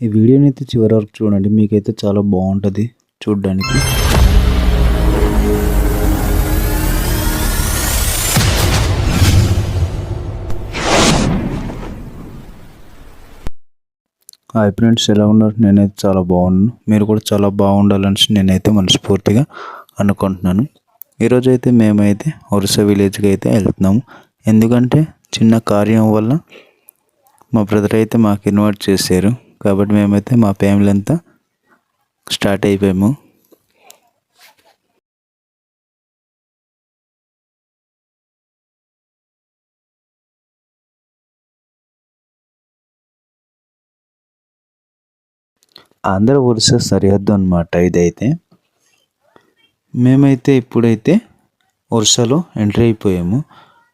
ఈ వీడియోని అయితే చివరి వరకు చూడండి, మీకైతే చాలా బాగుంటుంది చూడడానికి. హాయ్ ఫ్రెండ్స్, ఎలా ఉన్నారు? నేనైతే చాలా బాగున్నాను. మీరు కూడా చాలా బాగుండాలని నేనైతే మనస్ఫూర్తిగా అనుకుంటున్నాను. ఈరోజు అయితే మేమైతే ఒరిస విలేజ్కి అయితే వెళ్తున్నాము. ఎందుకంటే చిన్న కార్యం వల్ల మా బ్రదర్ అయితే మాకు ఇన్వైట్ చేశారు. కాబట్టి మేమైతే మా ఫ్యామిలీ అంతా స్టార్ట్ అయిపోయాము. ఆంధ్ర ఒరిస్సా సరిహద్దు అన్నమాట ఇదైతే. మేమైతే ఇప్పుడైతే ఒరిస్సాలో ఎంట్రీ అయిపోయాము.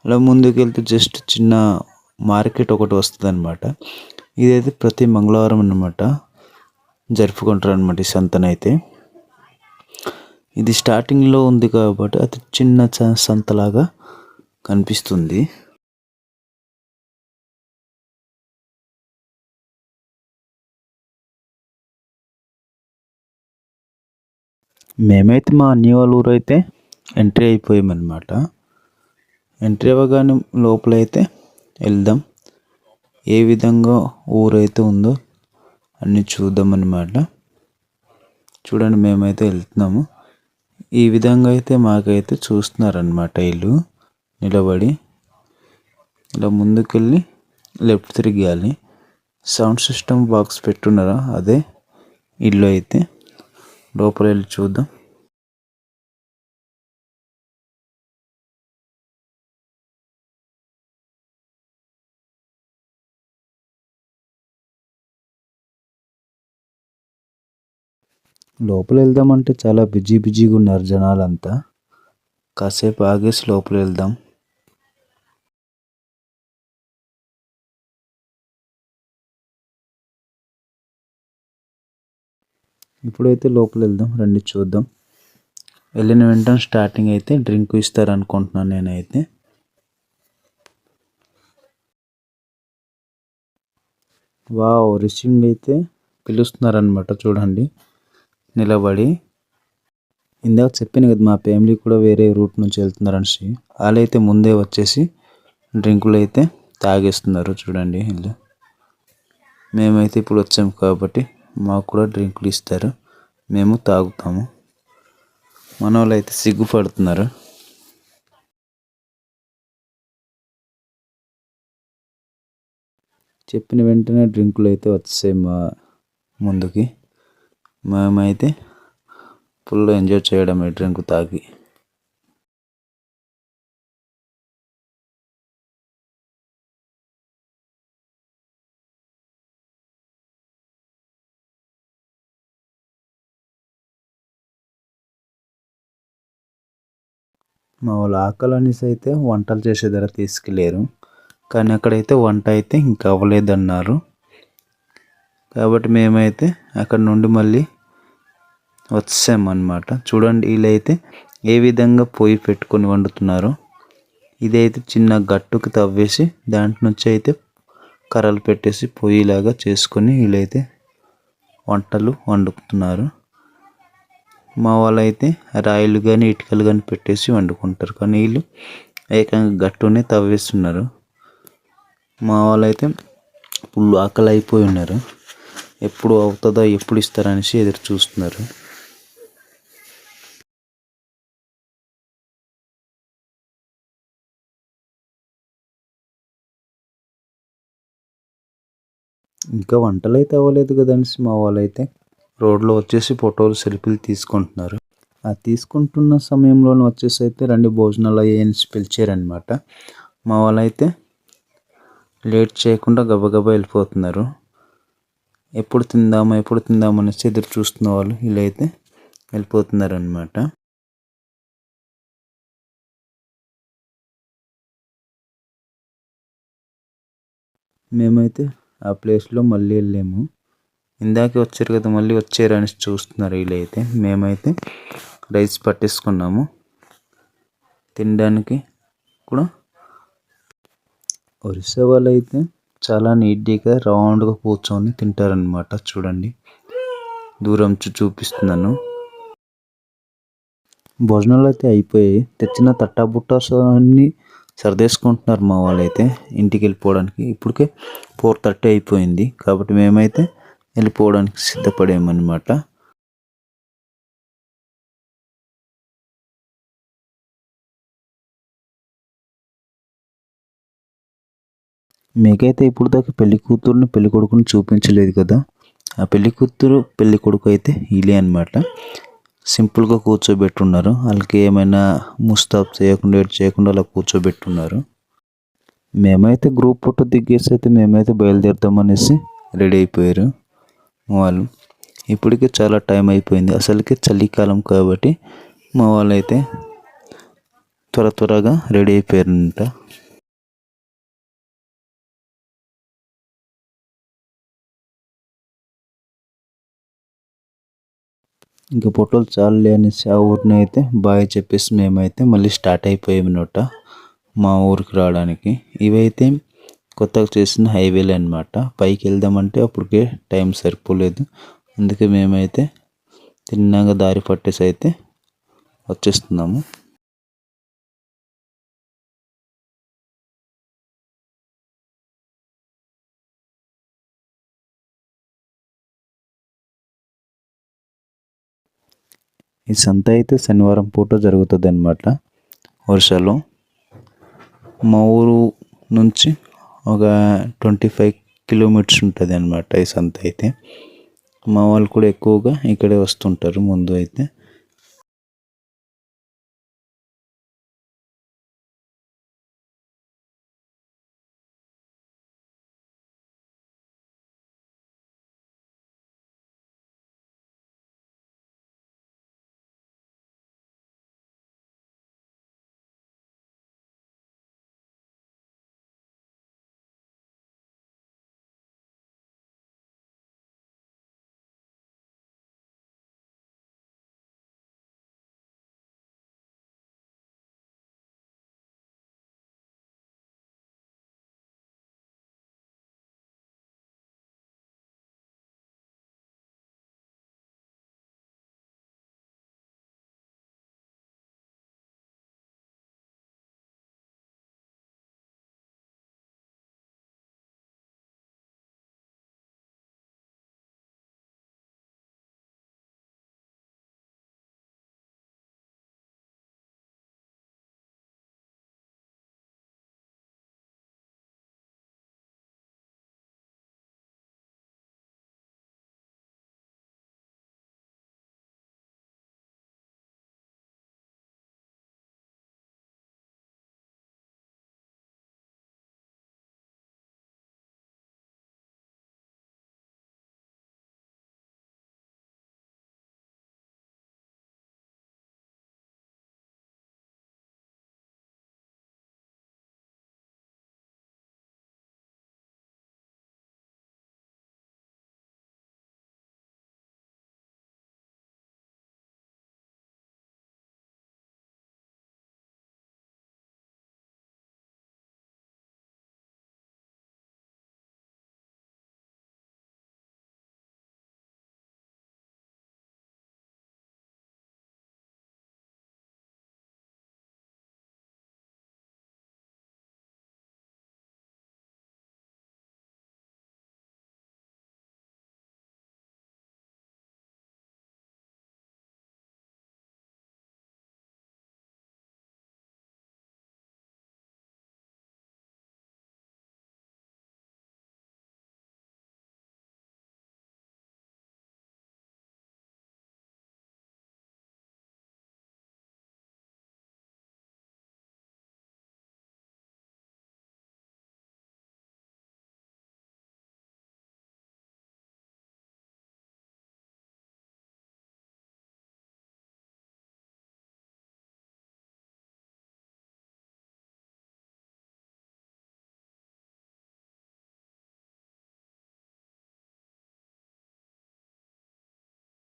అలా ముందుకు వెళ్తే జస్ట్ చిన్న మార్కెట్ ఒకటి వస్తుంది అనమాట. ఇదైతే ప్రతి మంగళవారం అన్నమాట జరుపుకుంటారు అనమాట ఈ సంతనైతే. ఇది స్టార్టింగ్లో ఉంది కాబట్టి అది చిన్న సంతలాగా కనిపిస్తుంది. మేమైతే మా అన్ని వాళ్ళ ఊరు అయితే ఎంట్రీ అయిపోయామన్నమాట. ఎంట్రీ అవ్వగానే లోపలైతే వెళ్దాం, ఏ విధంగా ఊరైతే ఉందో అన్నీ చూద్దామన్నమాట. చూడండి, మేమైతే వెళ్తున్నాము. ఈ విధంగా అయితే మాకైతే చూస్తున్నారనమాట వీళ్ళు నిలబడి. ఇలా ముందుకెళ్ళి లెఫ్ట్ తిరిగాలి. సౌండ్ సిస్టమ్ బాక్స్ పెట్టున్నారా, అదే ఇల్లు అయితే. లోపల వెళ్ళి చూద్దాం. లోపల వెళ్దామంటే చాలా బిజీగా ఉన్నారు జనాలంతా. కాసేపు ఆగేసి లోపల వెళ్దాం. ఇప్పుడైతే లోపల వెళ్దాం, రండి చూద్దాం. వెళ్ళిన వెంటనే స్టార్టింగ్ అయితే డ్రింక్ ఇస్తారు అనుకుంటున్నాను నేనైతే. వావ్, రిసీవింగ్ అయితే పిలుస్తున్నారనమాట చూడండి నిలబడి. ఇందాక చెప్పాను కదా, మా ఫ్యామిలీ కూడా వేరే రూట్ నుంచి వెళ్తున్నారని. వాళ్ళైతే ముందే వచ్చేసి డ్రింకులు అయితే తాగేస్తున్నారు చూడండి వీళ్ళు. మేమైతే ఇప్పుడు వచ్చాము కాబట్టి మాకు కూడా డ్రింకులు ఇస్తారు, మేము తాగుతాము. మన వాళ్ళు అయితే సిగ్గుపడుతున్నారు. చెప్పిన వెంటనే డ్రింకులు అయితే వచ్చాయి మా ముందుకి. మేమైతే ఫుల్ ఎంజాయ్ చేయడం ఈ డ్రింక్ తాగి. మా వాళ్ళు ఆకలి అనేసి అయితే వంటలు చేసే దగ్గర తీసుకెళ్ళారు, కానీ అక్కడైతే వంట అయితే ఇంకా అవ్వలేదన్నారు. కాబట్టి మేమైతే అక్కడ నుండి మళ్ళీ వచ్చామన్నమాట. చూడండి వీళ్ళైతే ఏ విధంగా పొయ్యి పెట్టుకొని వండుతున్నారో. ఇదైతే చిన్న గట్టుకు తవ్వేసి దాంట్లో నుంచి అయితే కర్రలు పెట్టేసి పొయ్యిలాగా చేసుకొని వీళ్ళైతే వంటలు వండుతున్నారు. మా వాళ్ళైతే రాయిలు కానీ ఇటుకలు కానీ పెట్టేసి వండుకుంటారు, కానీ వీళ్ళు ఏకంగా గట్టునే తవ్వేస్తున్నారు. మా వాళ్ళైతే ఫుల్ ఆకలి అయిపోయి ఉన్నారు. ఎప్పుడు అవుతుందో, ఎప్పుడు ఇస్తారనేసి ఎదురు చూస్తున్నారు. ఇంకా వంటలు అయితే అవ్వలేదు కదనేసి మా వాళ్ళైతే రోడ్లో వచ్చేసి ఫోటోలు సెల్ఫీలు తీసుకుంటున్నారు. ఆ తీసుకుంటున్న సమయంలోనే వచ్చేసి అయితే రండి భోజనాలు అయ్యేసి పిలిచారనమాట. మా వాళ్ళైతే లేట్ చేయకుండా గబగబా వెళ్ళిపోతున్నారు. ఎప్పుడు తిందాము అనేసి ఎదురు చూస్తున్న వాళ్ళు వీళ్ళైతే వెళ్ళిపోతున్నారు అనమాట. మేమైతే ఆ ప్లేస్లో మళ్ళీ వెళ్ళాము. ఇందాకే వచ్చారు కదా, మళ్ళీ వచ్చారు అనేసి చూస్తున్నారు వీళ్ళైతే. మేమైతే రైస్ పట్టేసుకున్నాము తినడానికి కూడా. ఒరిస్సా వాళ్ళు అయితే చాలా నీట్గా రౌండ్గా కూర్చొని తింటారనమాట. చూడండి, దూరం చూపిస్తున్నాను. భోజనాలు అయితే అయిపోయాయి. తెచ్చిన తట్టాబుట్టాస్ అన్నీ సర్దేసుకుంటున్నారు మా వాళ్ళైతే ఇంటికి వెళ్ళిపోవడానికి. ఇప్పటికే 4:30 అయిపోయింది కాబట్టి మేమైతే వెళ్ళిపోవడానికి సిద్ధపడామన్నమాట. మీకైతే ఇప్పుడు దాకా పెళ్లి కూతురుని పెళ్లి కొడుకుని చూపించలేదు కదా. ఆ పెళ్లి కూతురు పెళ్లి కొడుకు అయితే వీళ్ళే అనమాట. సింపుల్గా కూర్చోబెట్టున్నారు. వాళ్ళకి ఏమైనా ముస్తాబ్ చేయకుండా ఎడ్ చేయకుండా అలా కూర్చోబెట్టున్నారు. మేమైతే గ్రూప్ ఫోటో దిగేసి అయితే మేమైతే బయలుదేరుతామనేసి రెడీ అయిపోయారు వాళ్ళు. ఇప్పటికే చాలా టైం అయిపోయింది. అసలుకే చలికాలం కాబట్టి మా వాళ్ళైతే త్వరగా రెడీ అయిపోయారంట. ఇంకా ఫోటోలు చాలులే అనేసి ఆ ఊరిని అయితే బాయ్ చెప్పేసి మేమైతే మళ్ళీ స్టార్ట్ అయిపోయామన్నమాట మా ఊరికి రావడానికి. ఇవైతే కొత్తగా చేసిన హైవేలు అనమాట. పైకి వెళ్దామంటే అప్పటికే టైం సరిపోలేదు. అందుకే మేమైతే తిన్నగా దారి పట్టేసి అయితే వచ్చేస్తున్నాము. ఈ సంత అయితే శనివారం పూట జరుగుతుంది అనమాట వర్షాలు. మా ఊరు నుంచి ఒక 25 కిలోమీటర్స్ ఉంటుంది అనమాట ఈ సంత అయితే. మా వాళ్ళు కూడా ఎక్కువగా ఇక్కడే వస్తుంటారు ముందు అయితే.